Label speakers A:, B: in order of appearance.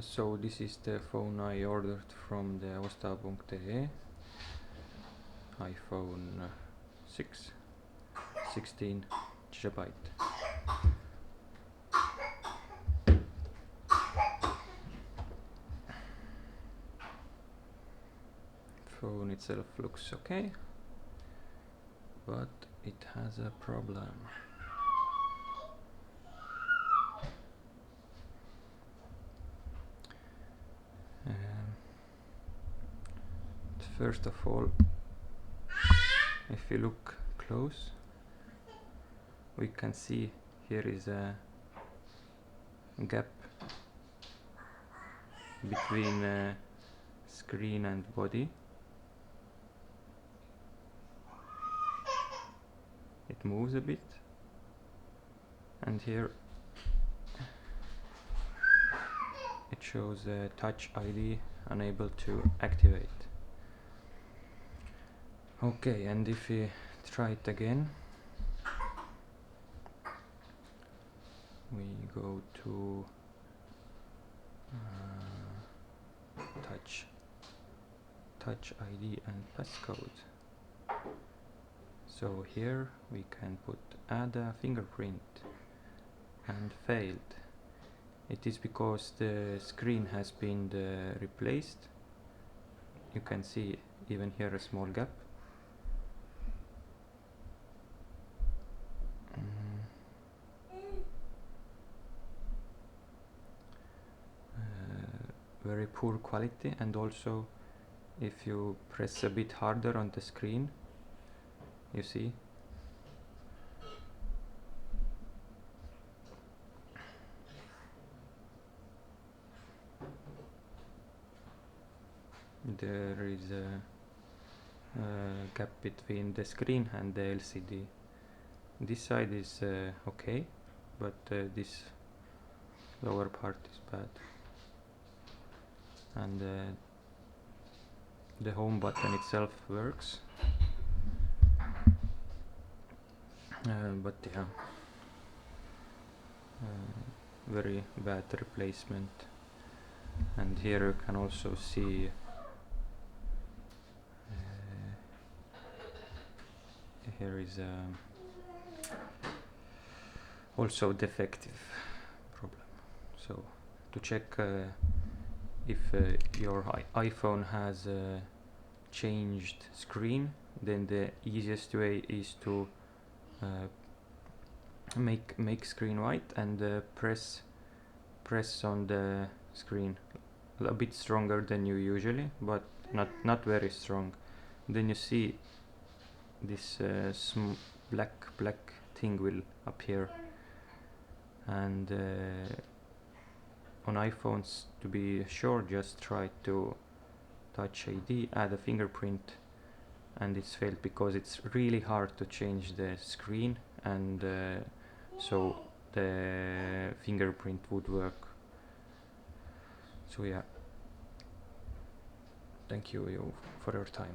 A: So this is the phone I ordered from the osta.ee, iPhone 6, 16 gigabyte. Phone itself looks okay, but it has a problem. First of all, if you look close, we can see here is a gap between screen and body. It moves a bit, and here it shows Touch ID unable to activate. Okay, and if we try it again, we go to touch ID and passcode. So here we can put add a fingerprint, and failed. It is because the screen has been replaced. You can see even here a small gap. Very poor quality, and also if you press a bit harder on the screen, you see there is a gap between the screen and the LCD. This side is okay, but this lower part is bad, and the home button itself works, but yeah, very bad replacement. And here you can also see here is also defective problem. So to check if your iPhone has changed screen, then the easiest way is to make screen white and press on the screen a bit stronger than you usually, but not very strong. Then you see this black thing will appear, and on iPhones, to be sure, just try to Touch ID, add a fingerprint, and it's failed because it's really hard to change the screen, and so the fingerprint would work. So yeah, thank you for your time.